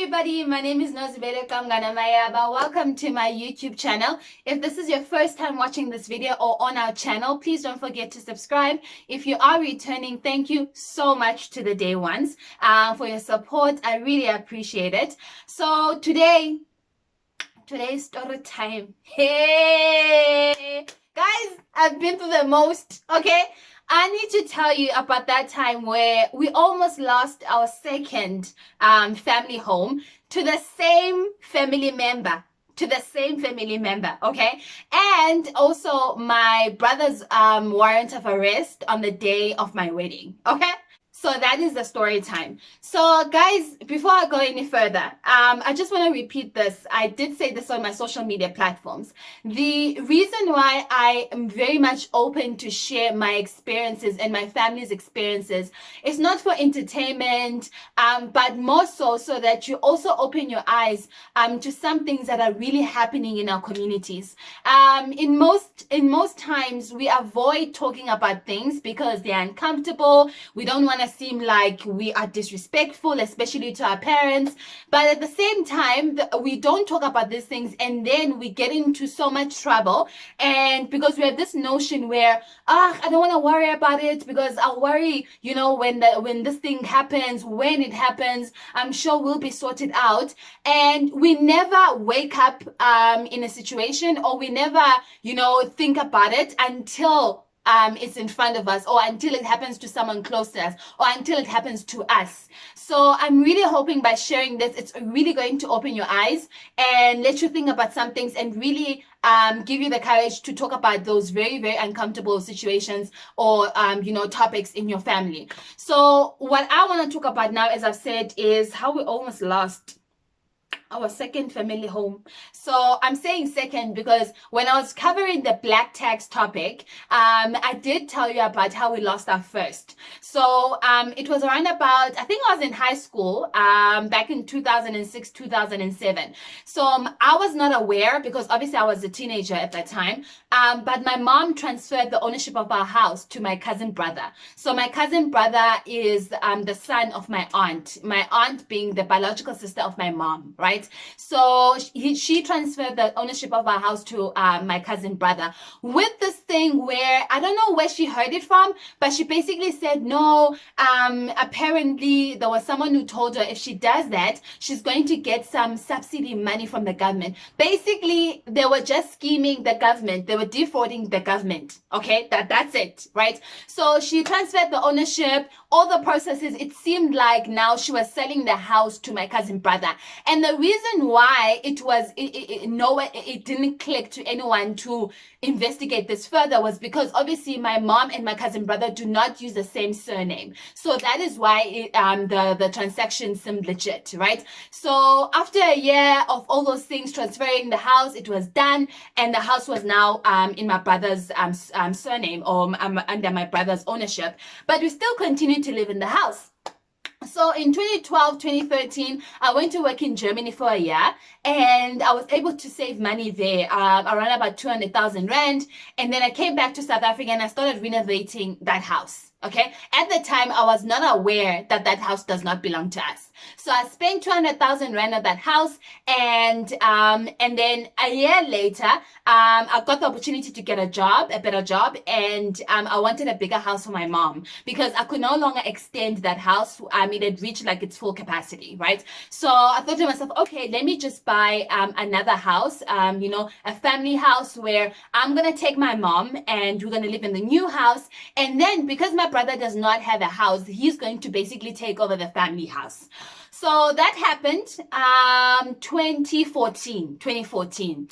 everybody, my name is Nozibele Kamganamayaba. Welcome to my YouTube channel. If this is your first time watching this video or on our channel, please don't forget to subscribe. If you are returning, thank you so much to the day ones for your support. I really appreciate it. So today's story time. Hey guys, I've been through the most, okay? I need to tell you about that time where we almost lost our second family home to the same family member. Okay? And also my brother's warrant of arrest on the day of my wedding, okay? So that is the story time. So guys, before I go any further, I just want to repeat this. I did say this on my social media platforms. The reason why I am very much open to share my experiences and my family's experiences is not for entertainment, but more so that you also open your eyes to some things that are really happening in our communities. In most times, we avoid talking about things because they're uncomfortable. We don't want to seem like we are disrespectful, especially to our parents, but at the same time we don't talk about these things, and then we get into so much trouble. And because we have this notion where I don't want to worry about it because I'll worry, you know, when this thing happens, when it happens, I'm sure we'll be sorted out. And we never wake up in a situation, or we never, you know, think about it until it's in front of us, or until it happens to someone close to us, or until it happens to us. So I'm really hoping by sharing this, it's really going to open your eyes and let you think about some things, and really give you the courage to talk about those very, very uncomfortable situations or you know, topics in your family. So what I want to talk about now, as I've said, is how we almost lost our second family home. So I'm saying second because when I was covering the black tax topic, I did tell you about how we lost our first. So it was around about, I think I was in high school back in 2006, 2007. So I was not aware because obviously I was a teenager at that time, but my mom transferred the ownership of our house to my cousin brother. So my cousin brother is the son of my aunt being the biological sister of my mom, right? So she transferred the ownership of our house to my cousin brother with this thing where I don't know where she heard it from, but she basically said no, apparently there was someone who told her if she does that, she's going to get some subsidy money from the government. Basically, they were just scheming the government. They were defrauding the government. Okay, that's it, right? So she transferred the ownership, all the processes. It seemed like now she was selling the house to my cousin brother. And the reason why it didn't click to anyone to investigate this further was because obviously my mom and my cousin brother do not use the same surname. So that is why the transaction seemed legit, right? So after a year of all those things, transferring the house, it was done, and the house was now in my brother's surname, or under my brother's ownership. But we still continued to live in the house. So in 2012, 2013, I went to work in Germany for a year, and I was able to save money there, around about 200,000 Rand. And then I came back to South Africa and I started renovating that house. Okay. At the time, I was not aware that that house does not belong to us. So I spent 200,000 Rand on that house, and then a year later, I got the opportunity to get a better job, and I wanted a bigger house for my mom because I could no longer extend that house. It had reached like its full capacity, right? So I thought to myself, okay, let me just buy another house, you know, a family house where I'm gonna take my mom and we're gonna live in the new house. And then because my brother does not have a house, he's going to basically take over the family house. So that happened 2014.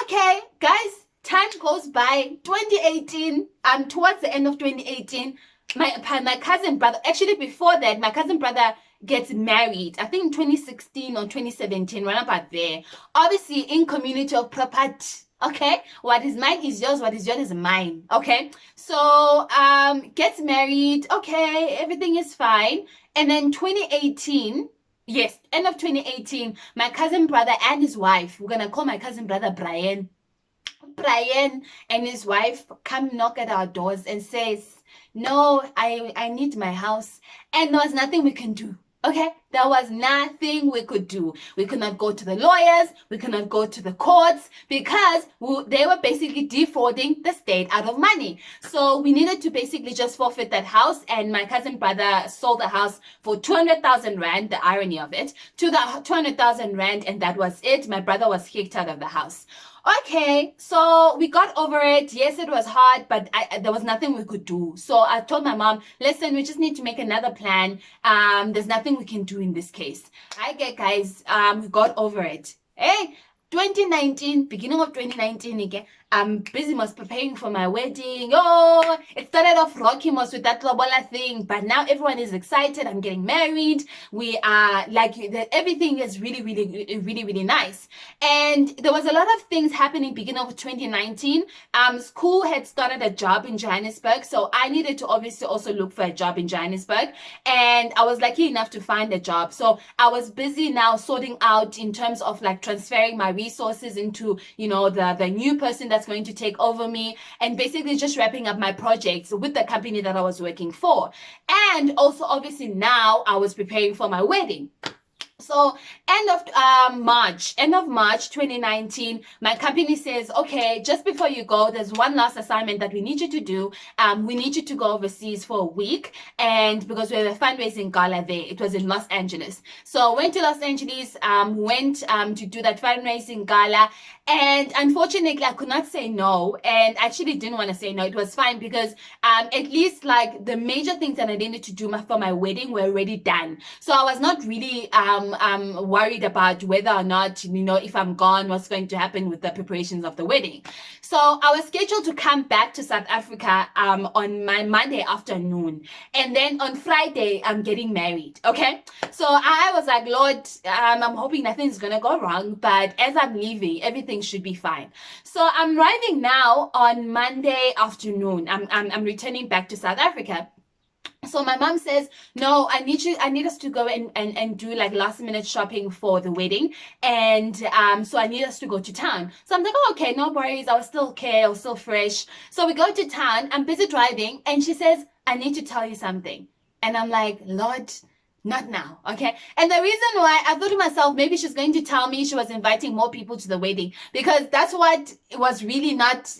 Okay, guys, time goes by. 2018, towards the end of 2018, my cousin brother, actually before that, my cousin brother gets married, I think in 2016 or 2017, right about there. Obviously in community of property. Okay, what is mine is yours, what is yours is mine. Okay, so gets married. Okay, everything is fine. And then 2018, yes, end of 2018, my cousin brother and his wife, we're gonna call my cousin brother Brian and his wife come knock at our doors and says, no, I need my house, and there was nothing we can do. Okay, there was nothing we could do. We could not go to the lawyers. We could not go to the courts because they were basically defrauding the state out of money. So we needed to basically just forfeit that house. And my cousin brother sold the house for 200,000 rand, the irony of it, to the 200,000 rand. And that was it. My brother was kicked out of the house. Okay, so we got over it. Yes, it was hard, but there was nothing we could do. So I told my mom, listen, we just need to make another plan. There's nothing we can do in this case. I get, guys, we got over it. Hey, 2019, beginning of 2019, again, I'm busy most preparing for my wedding. Oh, it started off rocky most with that lobola thing, but now everyone is excited. I'm getting married. We are like, everything is really nice. And there was a lot of things happening beginning of 2019. School had started a job in Johannesburg, so I needed to obviously also look for a job in Johannesburg, and I was lucky enough to find a job. So I was busy now sorting out in terms of like transferring my resources into, you know, the new person that's going to take over me, and basically just wrapping up my projects with the company that I was working for. And also obviously now I was preparing for my wedding. So end of March 2019, my company says, okay, just before you go, there's one last assignment that we need you to do. We need you to go overseas for a week, and because we have a fundraising gala there, it was in Los Angeles. So went to Los Angeles, went to do that fundraising gala, and unfortunately I could not say no, and I actually didn't want to say no. It was fine because at least like the major things that I needed to do for my wedding were already done. So I was not really worried about whether or not, you know, if I'm gone, what's going to happen with the preparations of the wedding. So I was scheduled to come back to South Africa on my Monday afternoon, and then on Friday I'm getting married. Okay, so I was like, Lord, I'm hoping nothing's gonna go wrong, but as I'm leaving, everything should be fine. So I'm arriving now on Monday afternoon. I'm returning back to South Africa. So my mom says, no, I need us to go and do like last minute shopping for the wedding. And so I need us to go to town. So I'm like, oh, okay, no worries. I was still okay. I was still fresh. So we go to town. I'm busy driving. And she says, I need to tell you something. And I'm like, Lord, not now, okay? And the reason why, I thought to myself, maybe she's going to tell me she was inviting more people to the wedding, because that's what was really not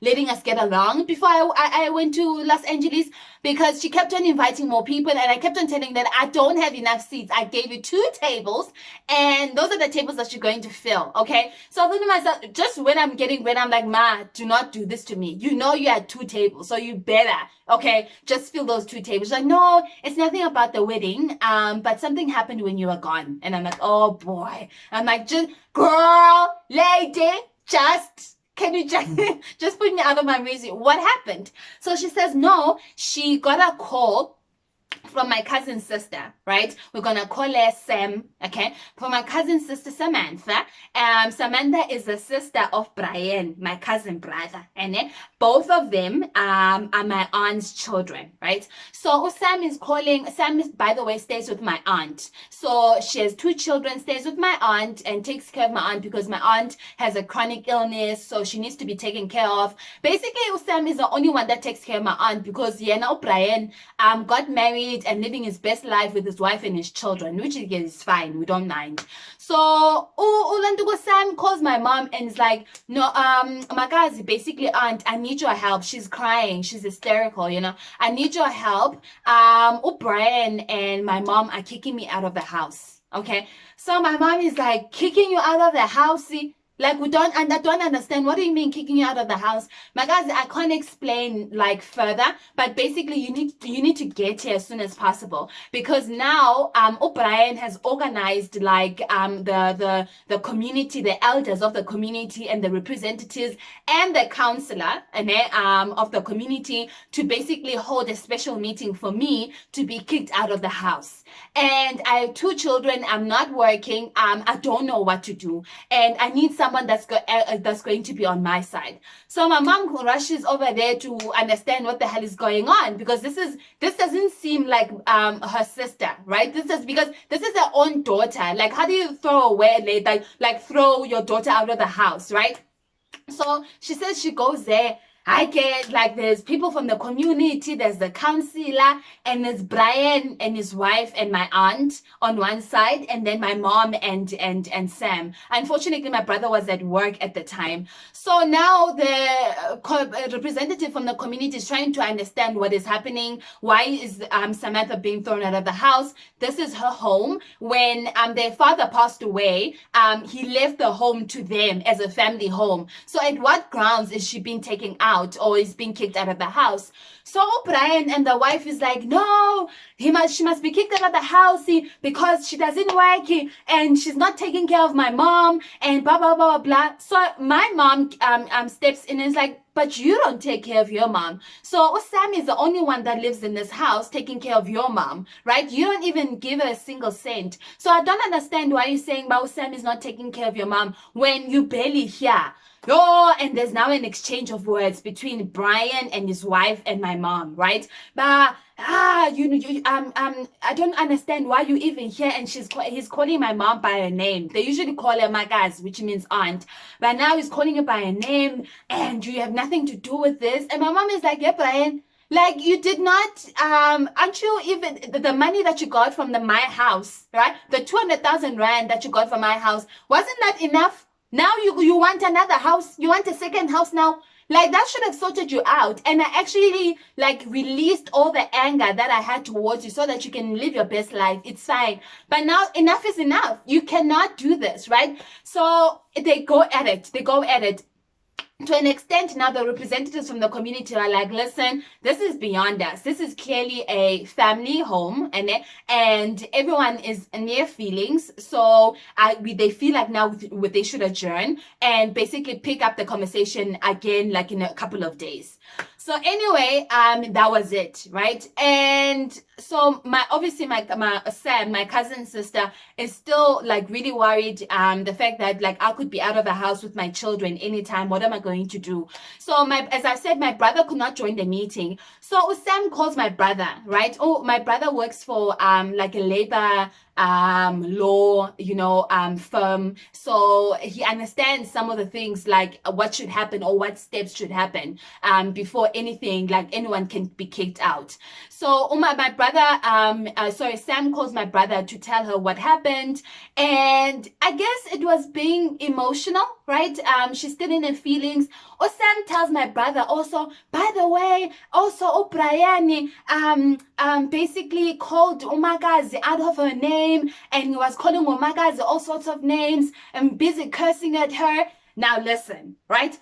letting us get along before I went to Los Angeles, because she kept on inviting more people, and I kept on telling that I don't have enough seats. I gave you 2 tables, and those are the tables that you're going to fill, okay? So I thought to myself, just when I'm like, Ma, do not do this to me. You know you had 2 tables, so you better, okay, just fill those 2 tables. She's like, no, it's nothing about the wedding, but something happened when you were gone. And I'm like, oh boy. I'm like, just, girl, lady, can you just put me out of my misery? What happened? So she says, no, she got a call from my cousin's sister, right? We're gonna call her Sam, okay? From my cousin's sister, Samantha. Samantha is the sister of Brian, my cousin brother, and both of them are my aunt's children, right? So Sam is calling. Sam, by the way, stays with my aunt. So she has 2 children, stays with my aunt, and takes care of my aunt because my aunt has a chronic illness, so she needs to be taken care of. Basically, Sam is the only one that takes care of my aunt, because now Brian got married and living his best life with his wife and his children, which is fine. We don't mind. So Sam calls my mom and is like, no, Magazi, basically, aunt, I need your help. She's crying. She's hysterical, you know. I need your help. Brian and my mom are kicking me out of the house. Okay. So my mom is like, kicking you out of the house? See? Like, I don't understand. What do you mean kicking you out of the house? My guys, I can't explain like further, but basically you need to get here as soon as possible, because now O'Brien has organized like the community, the elders of the community and the representatives and the counselor of the community to basically hold a special meeting for me to be kicked out of the house. And I have 2 children. I'm not working. I don't know what to do, and I need someone that's going to be on my side. So my mom rushes over there to understand what the hell is going on, because this doesn't seem like her sister, right? Because this is her own daughter. Like, how do you throw away like throw your daughter out of the house, right? So she says she goes there. I get like there's people from the community, there's the counselor, and there's Brian and his wife and my aunt on one side, and then my mom and Sam. Unfortunately, my brother was at work at the time. So now the representative from the community is trying to understand what is happening. Why is Samantha being thrown out of the house? This is her home. When their father passed away, he left the home to them as a family home. So at what grounds is she being taken out or is being kicked out of the house? So Brian and the wife is like, no, she must be kicked out of the house because she doesn't work and she's not taking care of my mom and blah blah blah blah. So my mom steps in and is like, but you don't take care of your mom. So Sam is the only one that lives in this house taking care of your mom, right? You don't even give her a single cent. So I don't understand why you're saying about Sam is not taking care of your mom when you barely hear. Oh, and there's now an exchange of words between Brian and his wife and my mom, right? But I don't understand why you even here. And he's calling my mom by her name. They usually call her Magas, which means aunt, but now he's calling her by her name, and you have nothing to do with this. And my mom is like, yeah, Brian, like you did not, aren't you even the money that you got from my house, right? The 200,000 rand that you got from my house, wasn't that enough? Now you want another house, you want a second house now. Like that should have sorted you out. And I actually like released all the anger that I had towards you so that you can live your best life. It's fine. But now enough is enough. You cannot do this, right? So they go at it. To an extent, now the representatives from the community are like, listen, this is beyond us. This is clearly a family home, and everyone is near feelings. So they feel like now they should adjourn and basically pick up the conversation again, like in a couple of days. So anyway, that was it, right? And so my Sam, my cousin's sister, is still like really worried. The fact that like I could be out of the house with my children anytime. What am I going to do? So as I said, my brother could not join the meeting. So Sam calls my brother, right? Oh, my brother works for like a labor law, firm. So he understands some of the things like what should happen or what steps should happen before anything like anyone can be kicked out. So my brother, Sam calls my brother to tell her what happened, and I guess it was being emotional, right? She's still in her feelings. Or Sam tells my brother also, by the way, also O'Brien basically called Umagazi out of her name, and he was calling Umagazi all sorts of names and busy cursing at her. Now listen, right?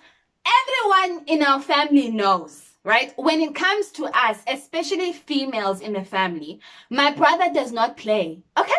Everyone in our family knows, right? When it comes to us, especially females in the family, my brother does not play, okay?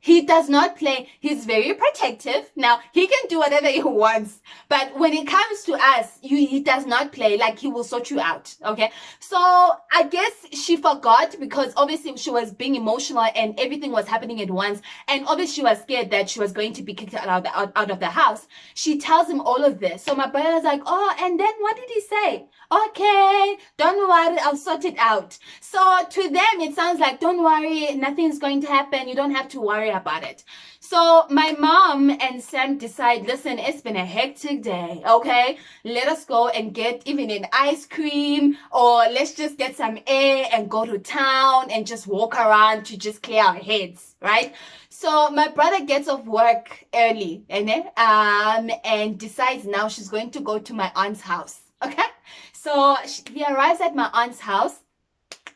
He does not play. He's very protective. Now, he can do whatever he wants. But when it comes to us, he does not play. Like, he will sort you out. Okay? So, I guess she forgot because obviously she was being emotional and everything was happening at once. And obviously she was scared that she was going to be kicked out of the house. She tells him all of this. So, my brother's like, oh, and then what did he say? Okay, don't worry, I'll sort it out. So to them, it sounds like, don't worry, nothing's going to happen. You don't have to worry about it. So my mom and Sam decide, listen, it's been a hectic day, okay? Let us go and get even an ice cream, or let's just get some air and go to town and just walk around to just clear our heads, right? So my brother gets off work early, and decides now she's going to go to my aunt's house, okay? So he arrives at my aunt's house,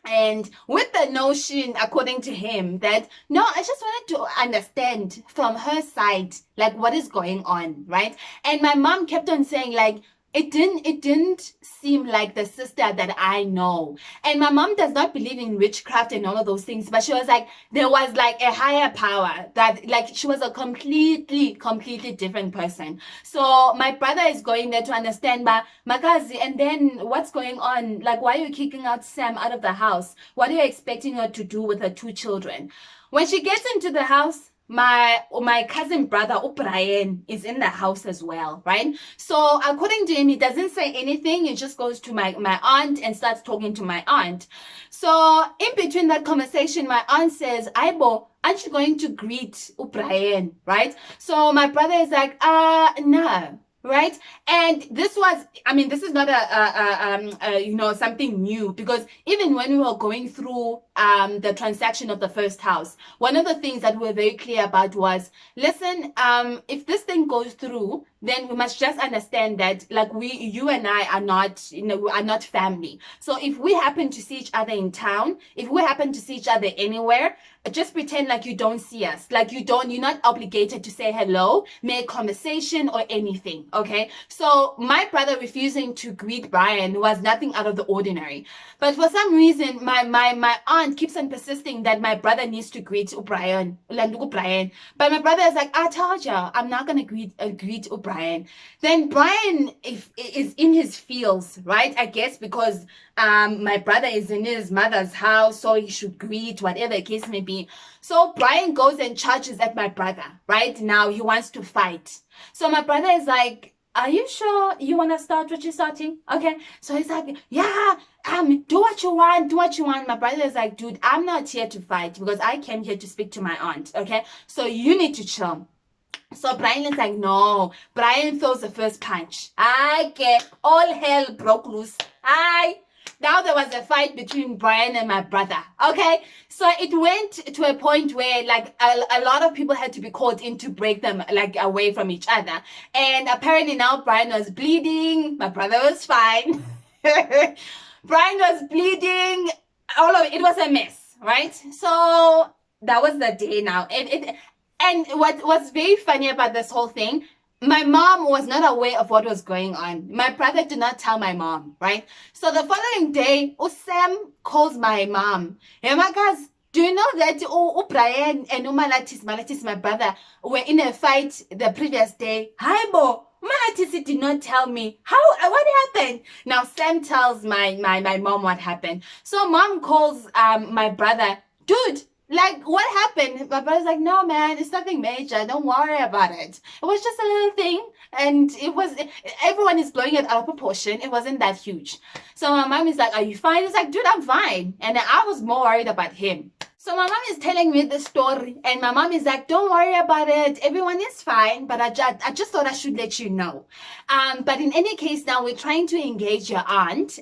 and with the notion, according to him, that no, I just wanted to understand from her side, like what is going on, right? And my mom kept on saying, like, it didn't seem like the sister that I know. And my mom does not believe in witchcraft and all of those things, but she was like, there was like a higher power that like she was a completely different person. So my brother is going there to understand, but Makazi, and then what's going on? Like, why are you kicking out Sam out of the house? What are you expecting her to do with her 2 children? When she gets into the house, my cousin brother O'Brien is in the house as well, right? So according to him, he doesn't say anything. He just goes to my aunt and starts talking to my aunt. So in between that conversation, my aunt says, Aibo, aren't you going to greet O'Brien, right? So my brother is like, no. right? And this was, I mean, this is not something new, because even when we were going through the transaction of the first house, one of the things that we were very clear about was, listen, if this thing goes through, then we must just understand that, like, you and I are not, we are not family. So if we happen to see each other in town, if we happen to see each other anywhere, just pretend like you don't see us. Like you're not obligated to say hello, make conversation or anything, okay? So my brother refusing to greet Brian was nothing out of the ordinary. But for some reason, my aunt keeps on persisting that my brother needs to greet Brian. But my brother is like, I told you, I'm not going to greet Brian. Then Brian is in his feels, right? I guess because my brother is in his mother's house, so he should greet, whatever the case may be. So Brian goes and charges at my brother. Right now, he wants to fight. So my brother is like, are you sure you want to start what you're starting? Okay. So he's like, yeah, do what you want, do what you want. My brother is like, dude, I'm not here to fight, because I came here to speak to my aunt. Okay. So you need to chill. So Brian is like, no. Brian throws the first punch. Okay. All hell broke loose. Now there was a fight between Brian and my brother. Okay. So it went to a point where, like, a lot of people had to be called in to break them, like, away from each other. And apparently now Brian was bleeding. My brother was fine. Brian was bleeding. All of it was a mess, right? So that was the day now. And what was very funny about this whole thing, my mom was not aware of what was going on. My brother did not tell my mom, right? So the following day, Sam calls my mom. Hey, my guys, do you know that Brian and Malatis, my brother, were in a fight the previous day? Hi, Bo. Malatis did not tell me. What happened? Now Sam tells my mom what happened. So mom calls my brother, dude, like, what happened? My brother's like, no, man, it's nothing major. Don't worry about it. It was just a little thing. And everyone is blowing it out of proportion. It wasn't that huge. So my mom is like, are you fine? He's like, dude, I'm fine. And I was more worried about him. So my mom is telling me the story, and my mom is like, don't worry about it. Everyone is fine, but I just thought I should let you know. But in any case, now we're trying to engage your aunt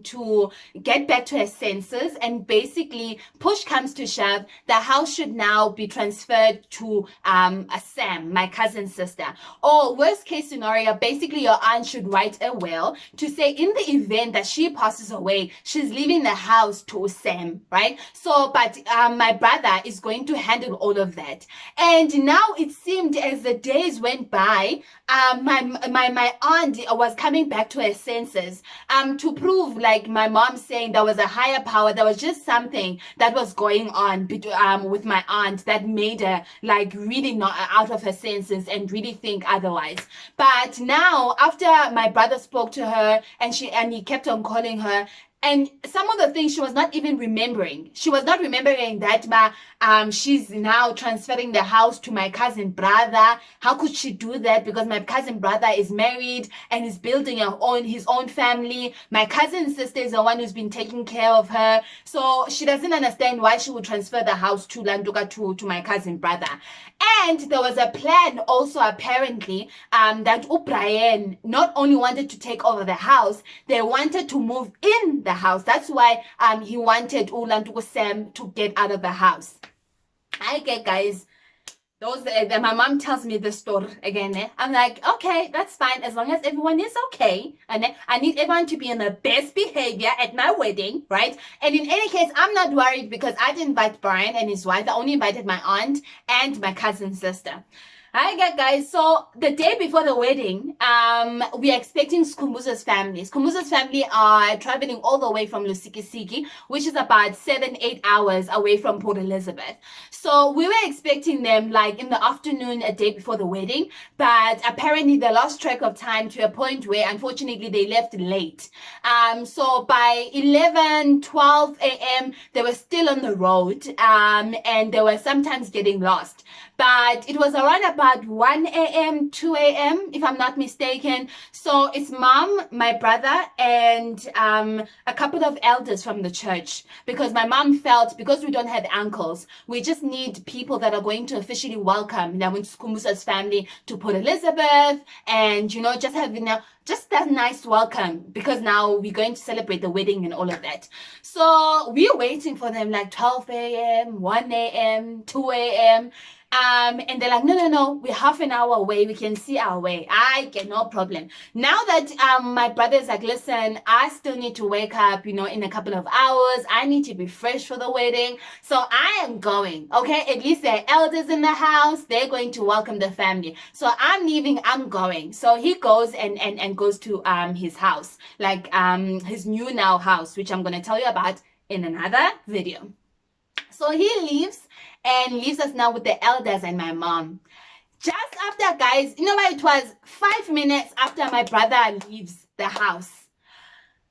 to get back to her senses, and basically, push comes to shove, the house should now be transferred to Sam, my cousin's sister. Or worst case scenario, basically your aunt should write a will to say in the event that she passes away, she's leaving the house to Sam, right? So, but my brother is going to handle all of that. And now it seemed as the days went by, my aunt was coming back to her senses to prove, like my mom saying there was a higher power. There was just something that was going on with my aunt that made her, like, really not out of her senses and really think otherwise. But now, after my brother spoke to her and he kept on calling her, and some of the things she was not even remembering. She was not remembering that she's now transferring the house to my cousin brother. How could she do that? Because my cousin brother is married and is building his own family. My cousin's sister is the one who's been taking care of her. So she doesn't understand why she would transfer the house to Landuka to my cousin brother. And there was a plan also, apparently, that Brian not only wanted to take over the house, they wanted to move in the house. That's why he wanted Ulantuku Sam to get out of the house. Okay, guys. My mom tells me the story again. I'm like, okay, that's fine, as long as everyone is okay. And I need everyone to be in the best behavior at my wedding, right? And in any case, I'm not worried because I didn't invite Brian and his wife. I only invited my aunt and my cousin's sister. Hi guys, so the day before the wedding, we are expecting Skumbuza's family. Skumbuza's family are traveling all the way from Lusikisiki, which is about 7-8 hours away from Port Elizabeth. So we were expecting them like in the afternoon, a day before the wedding, but apparently they lost track of time to a point where unfortunately they left late. So by 11-12 a.m. they were still on the road, and they were sometimes getting lost. but it was around about 1 a.m., 2 a.m., if I'm not mistaken. So it's mom, my brother, and a couple of elders from the church, because my mom felt, because we don't have uncles, we just need people that are going to officially welcome Skumbusa's family to Port Elizabeth, and just have just that nice welcome, because now we're going to celebrate the wedding and all of that. So we're waiting for them like 12 a.m., 1 a.m., 2 a.m. And they're like, no, we're half an hour away. We can see our way. I get no problem. Now that my brother's like, listen, I still need to wake up, in a couple of hours. I need to be fresh for the wedding. So I am going, okay? At least there are elders in the house. They're going to welcome the family. So I'm leaving, I'm going. So he goes and goes to his house, like his new now house, which I'm going to tell you about in another video. So he leaves and leaves us now with the elders and my mom. Just after, guys, what it was? 5 minutes after my brother leaves the house,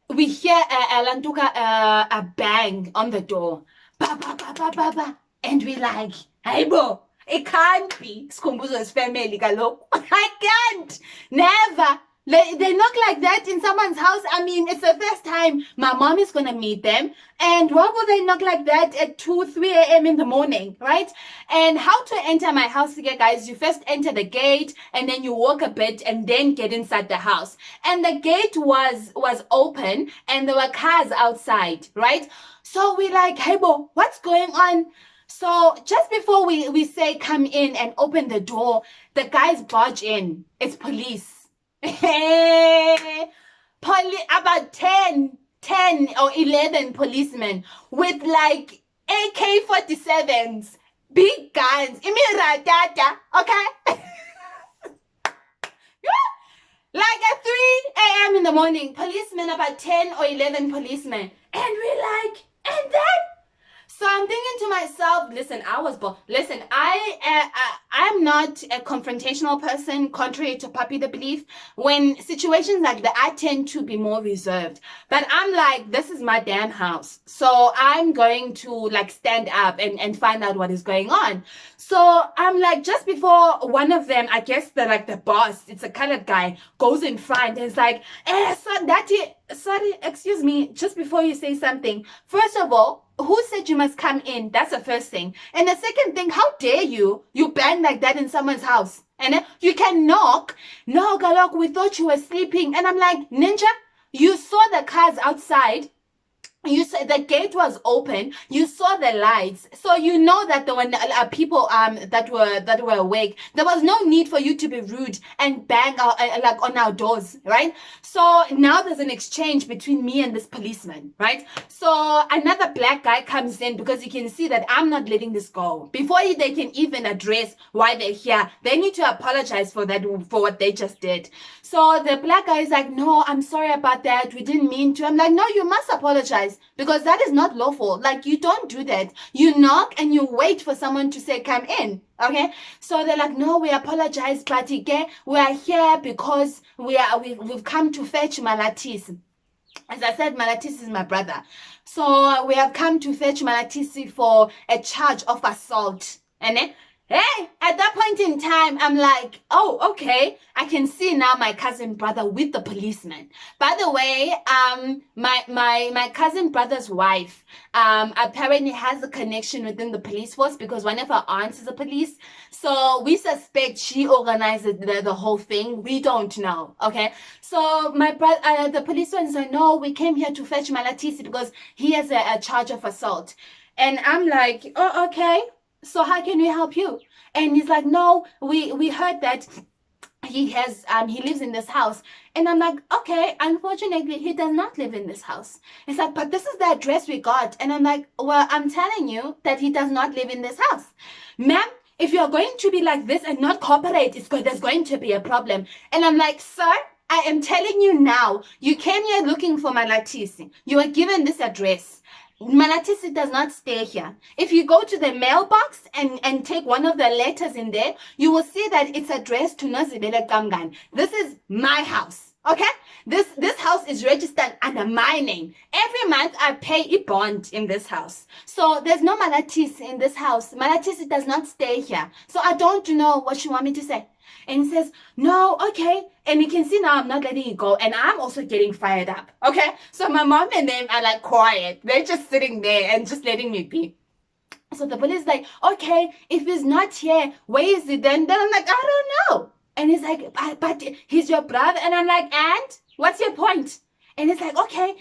we hear a bang on the door. Ba, ba, ba, ba, ba, ba. And we're like, hey, bo, it can't be Skumbuzo's family, galop. I can't. Never. They knock like that in someone's house. I mean, it's the first time my mom is going to meet them. And why would they knock like that at 2, 3 a.m. in the morning, right? And how to enter my house again, guys? You first enter the gate and then you walk a bit and then get inside the house. And the gate was open and there were cars outside, right? So we're like, hey, bo, what's going on? So just before we say come in and open the door, the guys barge in. It's police. About 10 or 11 policemen with like AK-47s, big guns, okay? Like at 3 a.m. in the morning, policemen, about 10 or 11 policemen. And we're like, and then? So I'm thinking to myself, listen, I'm not a confrontational person, contrary to Papi the Belief. When situations like that, I tend to be more reserved. But I'm like, this is my damn house. So I'm going to like stand up and find out what is going on. So I'm like, just before one of them, I guess the boss, it's a colored guy, goes in front and is like, sorry, excuse me, just before you say something, first of all, who said you must come in? That's the first thing. And the second thing, how dare you bang like that in someone's house? And then you can knock. No, Galok, we thought you were sleeping. And I'm like, Ninja, you saw the cars outside. You said the gate was open. You saw the lights, so you know that there were people that were awake. There was no need for you to be rude and bang like on our doors, right? So now there's an exchange between me and this policeman, right? So another black guy comes in because you can see that I'm not letting this go. Before they can even address why they're here, they need to apologize for what they just did. So the black guy is like, no, I'm sorry about that. We didn't mean to. I'm like, no, you must apologize, because that is not lawful. Like, you don't do that. You knock and you wait for someone to say, come in. Okay. So they're like, no, we apologize, but again, we are here because we've come to fetch Malatis. As I said, Malatis is my brother. So we have come to fetch Malatisi for a charge of assault. And then, hey, at that point in time, I'm like, oh, okay. I can see now my cousin brother with the policeman. By the way, my cousin brother's wife apparently has a connection within the police force, because one of her aunts is a police. So we suspect she organized the whole thing. We don't know, okay? So my brother, the policeman said, no, we came here to fetch Malatisi because he has a charge of assault. And I'm like, oh, okay. So how can we help you? And he's like, no, we heard that he lives in this house. And I'm like, okay, unfortunately, he does not live in this house. He's like, but this is the address we got. And I'm like, well, I'm telling you that he does not live in this house. Ma'am, if you're going to be like this and not cooperate, there's going to be a problem. And I'm like, sir, I am telling you now, you came here looking for Malatisi. You were given this address. Malatisi does not stay here. If you go to the mailbox and take one of the letters in there, you will see that it's addressed to Nozibele Kamgan. This is my house. Okay, this house is registered under my name. Every month I pay a bond in this house. So there's no Malatis in this house. Malatis does not stay here. So I don't know what you want me to say. And he says, no, okay. And you can see now I'm not letting it go. And I'm also getting fired up. Okay. So my mom and them are like quiet. They're just sitting there and just letting me be. So the police is like, okay, if he's not here, where is he then? Then I'm like, I don't know. And he's like, but he's your brother. And I'm like, and what's your point? And it's like, okay,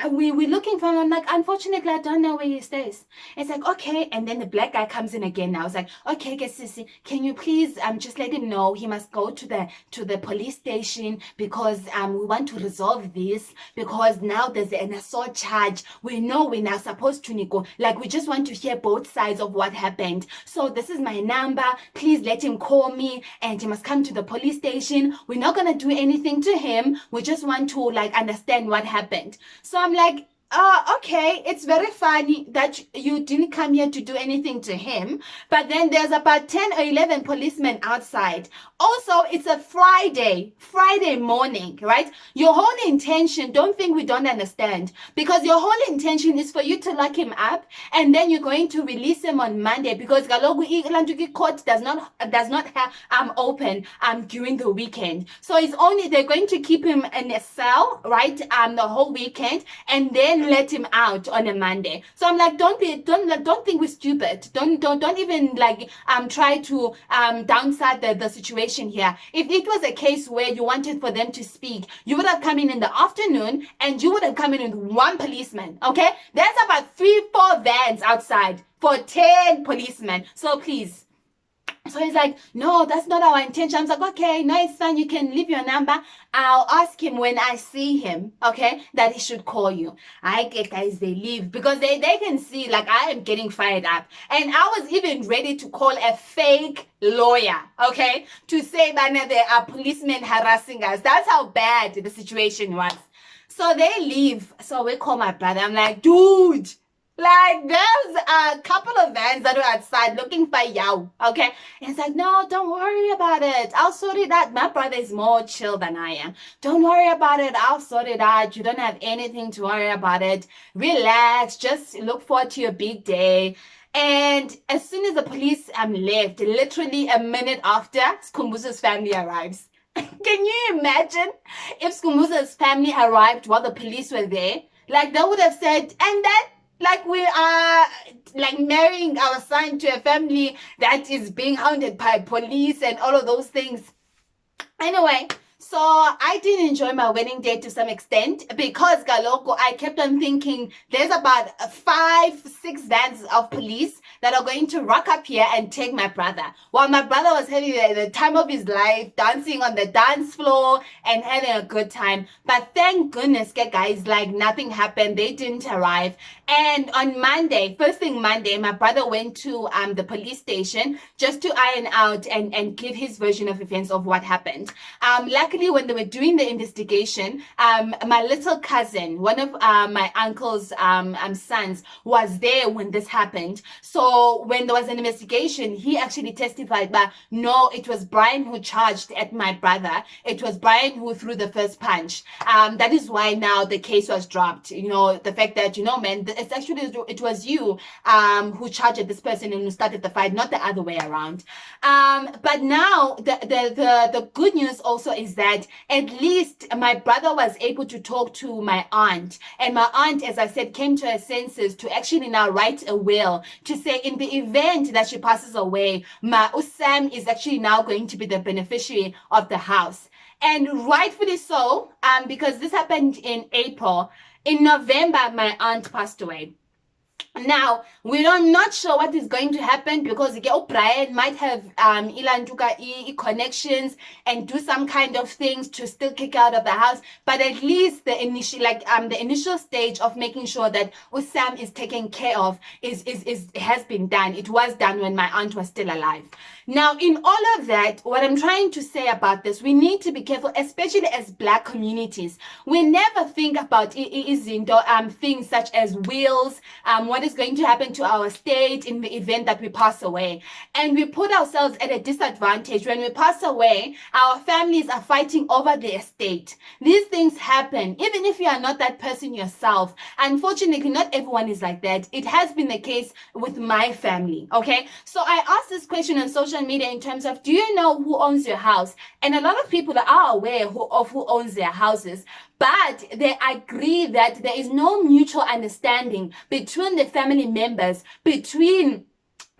we're looking for him. I'm like, unfortunately, I don't know where he stays. It's like, okay. And then the black guy comes in again. I was like, okay, Sissy, can you please just let him know he must go to the police station because we want to resolve this because now there's an assault charge. We know we're now supposed to like we just want to hear both sides of what happened. So this is my number. Please let him call me and he must come to the police station. We're not gonna do anything to him. We just want to like understand what happened. So I'm like, okay, it's very funny that you didn't come here to do anything to him. But then there's about 10 or 11 policemen outside. Also, it's a Friday morning, right? Your whole intention, don't think we don't understand. Because your whole intention is for you to lock him up and then you're going to release him on Monday because Galogu court does not have open during the weekend. So it's only they're going to keep him in a cell, right? The whole weekend and then let him out on a Monday. So I'm like, don't think we're stupid. Don't even like try to downside the situation here. If it was a case where you wanted for them to speak, you would have come in the afternoon and you would have come in with one policeman. Okay, there's about 3-4 vans outside for 10 policemen. So please. So he's like, no, that's not our intention. I was like, okay, no, it's fine. You can leave your number. I'll ask him when I see him, okay, that he should call you. I get guys, they leave because they can see like I am getting fired up. And I was even ready to call a fake lawyer, okay, to say that there are policemen harassing us. That's how bad the situation was. So they leave. So we call my brother. I'm like, dude, like, there's a couple of vans that are outside looking for you, okay? And it's like, no, don't worry about it. I'll sort it out. My brother is more chill than I am. Don't worry about it. I'll sort it out. You don't have anything to worry about it. Relax. Just look forward to your big day. And as soon as the police left, literally a minute after, Skumbuzo's family arrives. Can you imagine if Skumbuzo's family arrived while the police were there? Like, they would have said, and then, like we are like marrying our son to a family that is being hounded by police and all of those things. Anyway, so I did enjoy my wedding day to some extent because Galoko, I kept on thinking there's about 5-6 vans of police that are going to rock up here and take my brother. While my brother was having the time of his life, dancing on the dance floor and having a good time. But thank goodness, guys, like nothing happened. They didn't arrive. And on Monday, first thing Monday, my brother went to the police station just to iron out and give his version of events of what happened. Luckily, when they were doing the investigation, my little cousin, one of my uncle's sons, was there when this happened. So when there was an investigation, he actually testified that no, it was Brian who charged at my brother. It was Brian who threw the first punch. That is why now the case was dropped. You know, the fact that, you know, man, it's actually, it was you who charged this person and who started the fight, not the other way around. But now the good news also is that at least my brother was able to talk to my aunt, and my aunt, as I said, came to her senses to actually now write a will to say in the event that she passes away, my Usam is actually now going to be the beneficiary of the house. And rightfully so, because this happened in April. In November, my aunt passed away. Now, we're not sure what is going to happen because Brian might have connections and do some kind of things to still kick out of the house. But at least the initial stage of making sure that Usam is taken care of has been done. It was done when my aunt was still alive. Now, in all of that, what I'm trying to say about this, we need to be careful, especially as Black communities. We never think about things such as wills, what is going to happen to our estate in the event that we pass away. And we put ourselves at a disadvantage. When we pass away, our families are fighting over the estate. These things happen, even if you are not that person yourself. Unfortunately, not everyone is like that. It has been the case with my family, okay? So I asked this question on social media in terms of, do you know who owns your house? And a lot of people are aware of who owns their houses, but they agree that there is no mutual understanding between the family members, between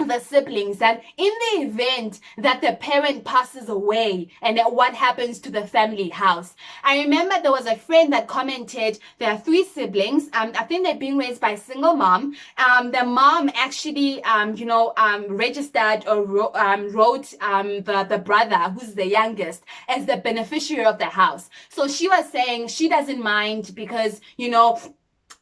the siblings, that in the event that the parent passes away and what happens to the family house. I remember there was a friend that commented there are 3 siblings. I think they're being raised by a single mom. The mom actually registered or wrote the brother, who's the youngest, as the beneficiary of the house. So she was saying she doesn't mind because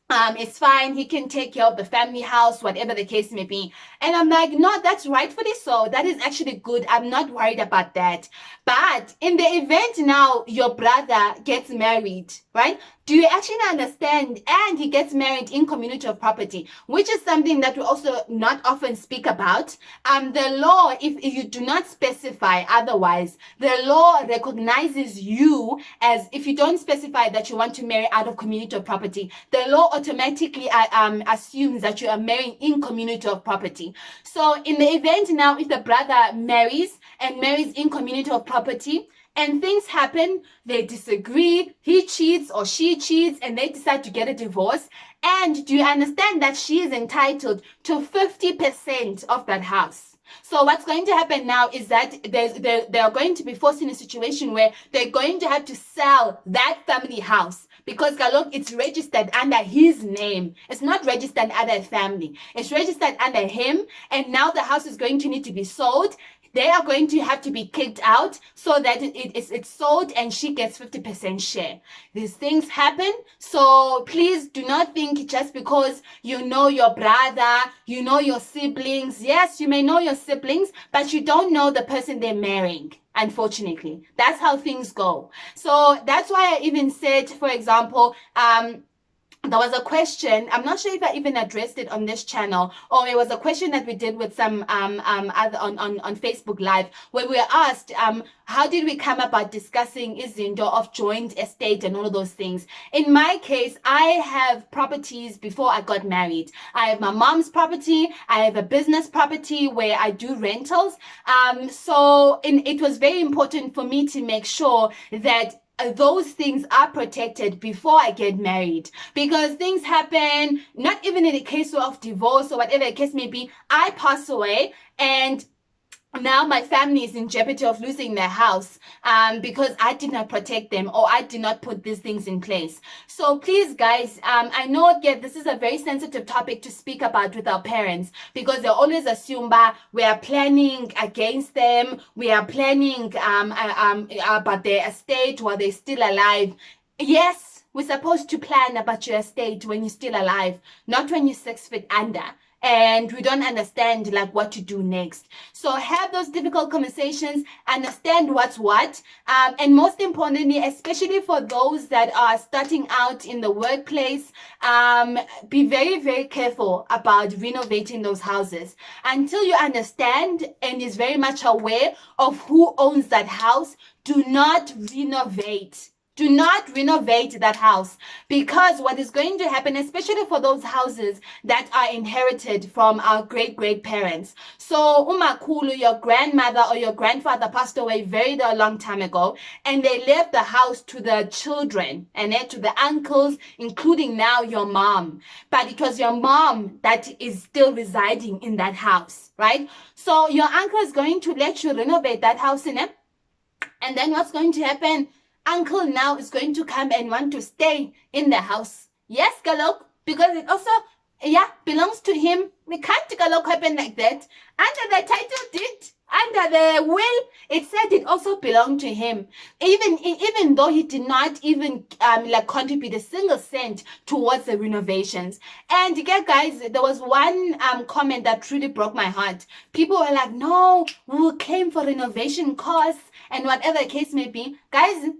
it's fine, he can take care of the family house, whatever the case may be. And I'm like, no, that's rightfully so. That is actually good. I'm not worried about that. But in the event now your brother gets married, right? Do you actually understand? And he gets married in community of property, which is something that we also not often speak about. The law, if you do not specify otherwise, the law recognizes you as, if you don't specify that you want to marry out of community of property, the law automatically assumes that you are marrying in community of property. So in the event now, if the brother marries in community of property, and things happen, they disagree, he cheats or she cheats, and they decide to get a divorce. And do you understand that she is entitled to 50% of that house? So what's going to happen now is that they are going to be forced in a situation where they're going to have to sell that family house, because Galok, it's registered under his name. It's not registered under a family. It's registered under him, and now the house is going to need to be sold. They are going to have to be kicked out so that it's sold and she gets 50% share. These things happen. So please do not think just because you know your brother, you know your siblings. Yes, you may know your siblings, but you don't know the person they're marrying. Unfortunately, that's how things go. So that's why I even said, for example, there was a question, I'm not sure if I even addressed it on this channel, or it was a question that we did with some other on Facebook Live, where we were asked, how did we come about discussing izinto of joint estate and all of those things? In my case, I have properties before I got married. I have my mom's property, I have a business property where I do rentals. So it was very important for me to make sure that those things are protected before I get married, because things happen, not even in the case of divorce or whatever the case may be. I pass away and now my family is in jeopardy of losing their house because I did not protect them, or I did not put these things in place. So please, guys, I know again this is a very sensitive topic to speak about with our parents, because they always assume that we are planning against them, we are planning about their estate while they're still alive. Yes, we're supposed to plan about your estate when you're still alive, not when you're 6 feet under and we don't understand like what to do next. So have those difficult conversations, understand what's what, and most importantly, especially for those that are starting out in the workplace, be very, very careful about renovating those houses until you understand and is very much aware of who owns that house. Do not renovate. Do not renovate that house, because what is going to happen, especially for those houses that are inherited from our great-great-parents. So umakhulu, your grandmother or your grandfather passed away very long time ago, and they left the house to the children and then to the uncles, including now your mom. But it was your mom that is still residing in that house, right? So your uncle is going to let you renovate that house in it. And then what's going to happen? Uncle now is going to come and want to stay in the house. Yes, Galok, because it also, belongs to him. We can't Galok happen like that. Under the title deed, under the will, it said it also belonged to him. Even though he did not even contribute a single cent towards the renovations. And yeah, guys, there was one comment that truly broke my heart. People were like, no, we will claim for renovation costs and whatever the case may be. Guys,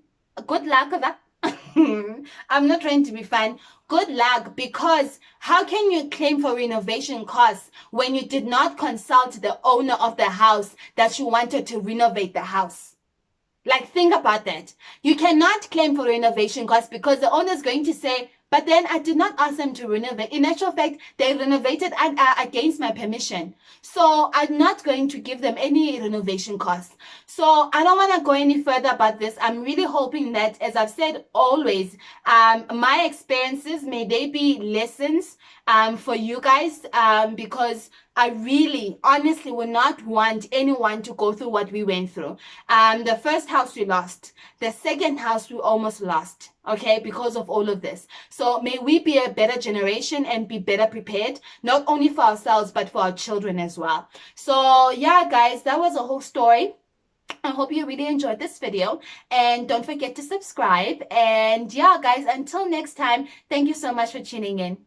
good luck with that. I'm not trying to be fun. good luck, because how can you claim for renovation costs when you did not consult the owner of the house that you wanted to renovate the house? Like, think about that. You cannot claim for renovation costs because the owner is going to say, but then I did not ask them to renovate. In actual fact, they renovated against my permission. So I'm not going to give them any renovation costs. So I don't want to go any further about this. I'm really hoping that, as I've said always, my experiences, may they be lessons for you guys, because I really, honestly would not want anyone to go through what we went through. The first house we lost. The second house we almost lost, okay, because of all of this. So may we be a better generation and be better prepared, not only for ourselves, but for our children as well. So yeah, guys, that was a whole story. I hope you really enjoyed this video, and don't forget to subscribe. And yeah, guys, until next time, thank you so much for tuning in.